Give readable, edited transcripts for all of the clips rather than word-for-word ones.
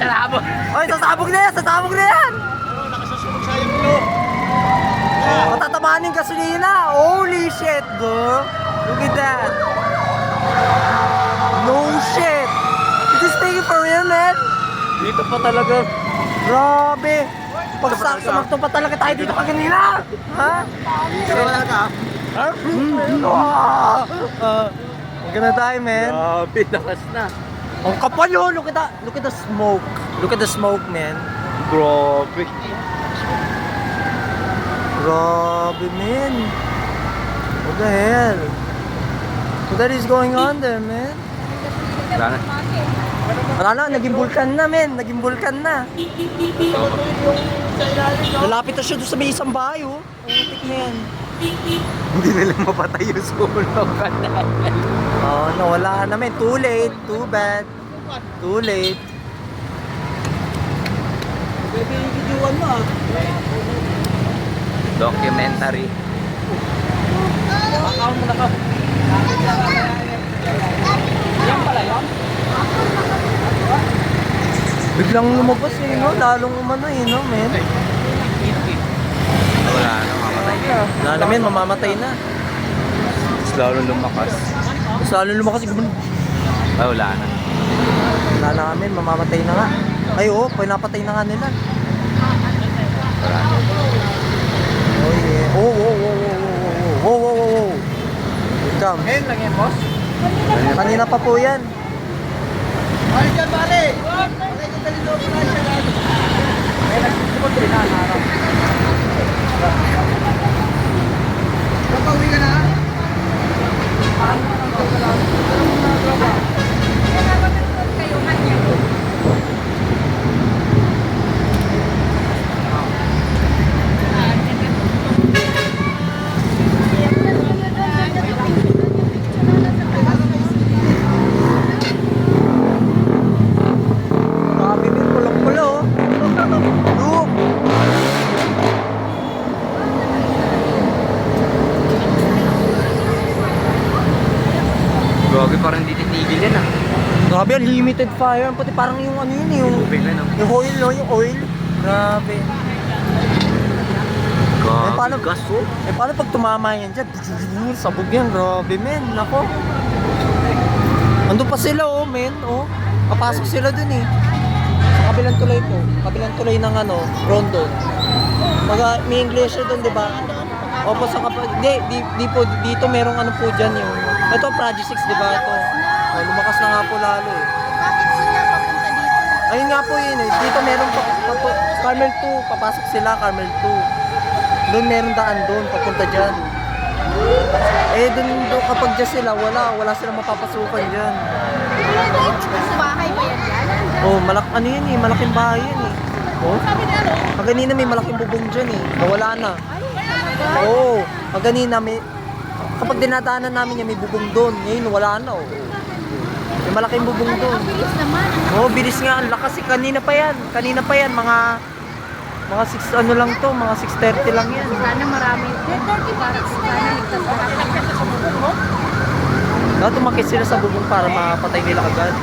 Sasabog! Oy, sasabog na yan! Sasabog na yan! Oo, nakasusunog sa yung ulo. Matatamaan yung gasolina! Holy shit, bro! Look at that! No shit! Is this thing for real, man? Dito pa talaga. Grabe! Pagsaksamagto pa talaga tayo dito kaganina! Ha? Wala ka. Huwag na tayo, man. Grabe, lakas na. Ang kapal yun! Look at the smoke. Look at the smoke, man. Grabe. Grabe, man. What the hell? What is going on there, man? Wala na. Wala na, naging vulkan na, men. Naging vulkan na. Lalapit na siya doon sa may isang bahay, oh. Putik na yan. Hindi nila mapatay yung sunog ka na. Oh, nawala na, men. Too late. Too bad. Too late. Baby, videoan mo ah. Documentary. Account mo na ka. Yan pala yun? Biglang lumabas, eh, no? Lalong umano, eh, no, men? Wala na, mamatay na. Wala na, men. Mamamatay na. Tapos lalo lumakas. Mas lalo lumakas, gumano. Ay, wala na. Wala na kami, mamamatay na nga. Ay, oo, pinapatay na nga nila. Wala na. Oh, yeah. Oh, oh, oh, oh, oh, oh, oh, oh, oh. Come. Ngayon lang yan, boss. Kanina pa po yan. Ay, dyan, pare! Pare, kung talino ko na siya lang. Ay, nagsisimot rin na, harap. Kapag-uwi ka na? Grabe, men. Pulang-pula, oh. Look. Grabe, parang hindi titigil yan ah. Grabe, unlimited fire. Pati parang yung ano yun, yung Tubig na no. oil, no? Yung oil. Grabe. Grabe, paano- gas oh. Eh, paano pag tumama yan dyan? Sabog yan. Grabe, men. Nako. Andun pa sila, oh, men. Oh. Papasok sila dun, eh. Sa kabilang tulay po. Kabilang tulay ng ano, Rondo. May English dun, di ba? Opo, sa di po, dito merong ano po dyan yung... Ito, Project 6, di ba? Ito. Oh, lumakas na nga po lalo, eh. Bakit sila papunta dito? Ayun nga po yun, eh. Dito meron Carmel 2. Papasok sila, Carmel 2. Doon meron daan doon, papunta dyan. Eh, doon kapag dyan sila, wala silang mapapasukan dyan. Sa bahay ba yan yan? Oh, ano yan eh, malaking bahay yan eh. Oh, kaganina may malaking bubong dyan eh, nawala na. Oo, kaganina kapag dinadaanan namin yan, may bubong doon. Ngayon, wala na oh. May malaking bubong doon. Ang bilis naman. Oh, bilis nga, ang lakas eh, kanina pa yan, mga 6 ano lang to, mga 6:30 lang yan. Sana marami. 30 para sana ligtas ka. Dapat tumakit sila sa bubong para mapatay nila agad.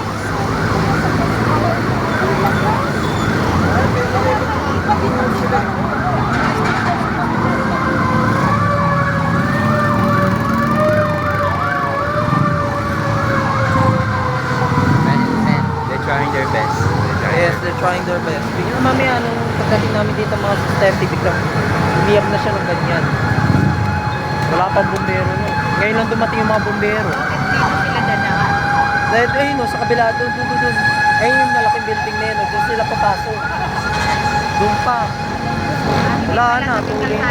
Man, they're trying their best. Yes, they're trying their best. Bigyan mamaya, nung pagdating namin dito mga 6:30, biglang umiyak na siya ng ganyan. Wala pang bumbero no. Ngayon lang dumating yung mga bumbero. Dito sila dalawa. Dahil ayun no, sa kabila doon. Ayun yung malaking building na yun, no, doon sila papasok. Doon pa. Wala na, tuloy na.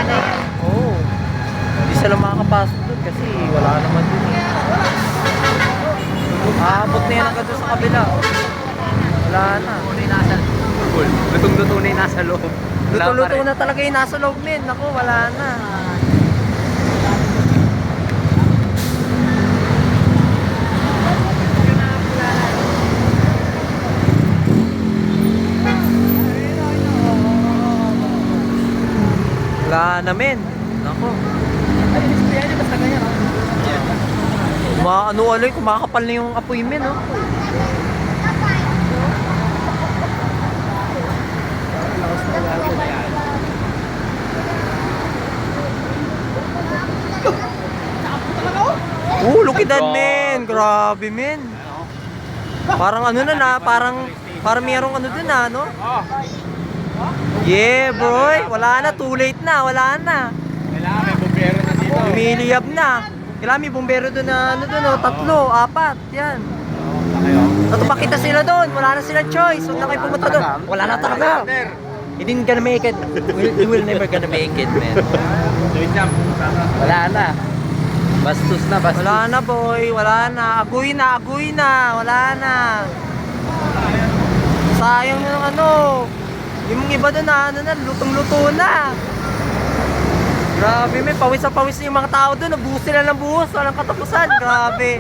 Oo. Hindi sila makakapasok doon kasi wala naman doon. Aabot na yan agad doon sa kabila. Wala na. Lutong-luto na yung nasa loob. Luto-luto na talaga yung nasa loob, men. Naku, wala na. Wala na, men. Naku. Ano alay, kumakapal na yung apoy, men, no? Look at that, men. Grabe, men. Parang ano parang merong ano dun na, no? Yeah, bro. Wala na, too late na, wala na. Kailangan may bumbero na dito. Lumiliyab na. Kailangan may bumbero dun na, ano dun, no? 3, 4, yan. Natupakita sila doon, wala na sila choice. Huwag na kayo pumunta doon. Wala na talaga. You didn't gonna make it. You will never gonna make it, man. Wala na. Bastos na, bastos. Wala na, boy. Wala na. Agoy na, wala na. Sayang yung ano. Yung iba doon na, ano na, lutong-luto na. Grabe, may pawis na pawis yung mga tao doon. Nabuhos sila ng buhos. Walang katapusan. Grabe.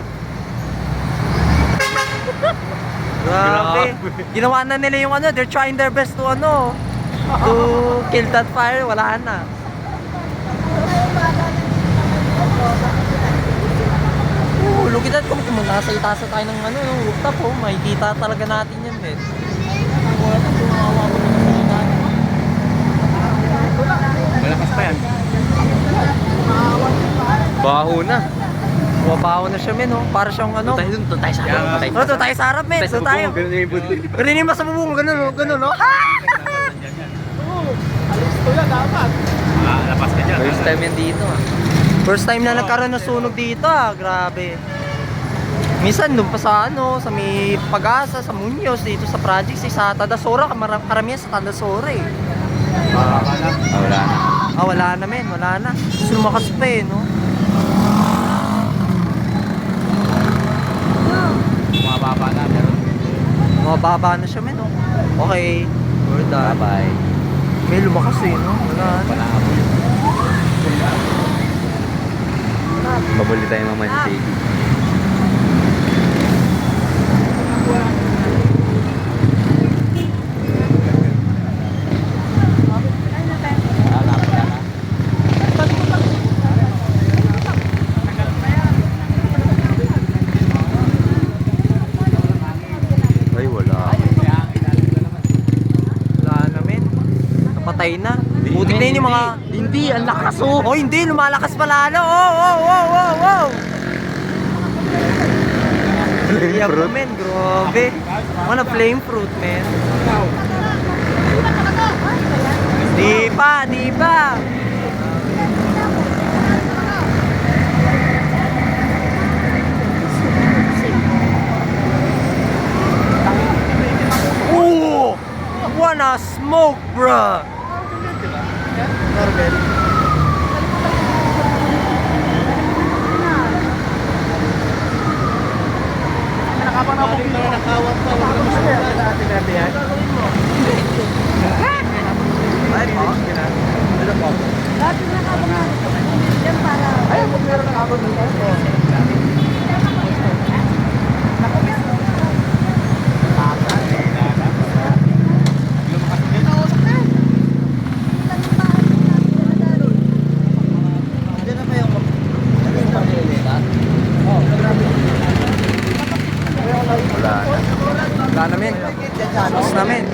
Grabe. Ginawa na nila yung ano, they're trying their best to ano, to kill that fire. Wala na. Look at that. Kung nasa itaasa tayo ng ano, yung rooftop, makikita talaga natin yan, men. Malakas pa yan. Baho na. Bumabaho na siya, men, oh. Para siyang ano. Doon tayo sa harap. Ano, doon tayo sa harap, men. Doon tayo. Ganun yung buti. Ganun yung masabubong. Ganun, no? Alisto yan dapat. Lapas ka dyan. First time yan dito ah. First time na nagkaroon ng sunog dito, grabe. Minsan doon pa sa ano, sa may Pag-asa, sa Muñoz, dito sa projects, sa Tandasora, karamihan sa Tandasora eh. Wala na. Wala na, men, wala na. Sumakas pa eh, no? Bumababa na, pero Mababa na siya, men, no? Okay, we're done. Bye-bye. May lumakas eh, no? Wala na. Babuli tayo mamaya sa city. Ay, wala. Wala na, men. Napatay na. Butik na yun yung mga... Hindi, ang lakas oh. Oh, hindi. Lumalakas pa lalo. Oh. Yeah, bro, men. Grabe. Ano, flame fruit, men. Di pa. Ooh! Wanna smoke, bruh! nakapanabukin na nakawat pa. Wala mo siya sa atin natin yan. Dati na ka ba yan para... Ay, kung meron nakabot dito. Wala na, men. Tapos na, men.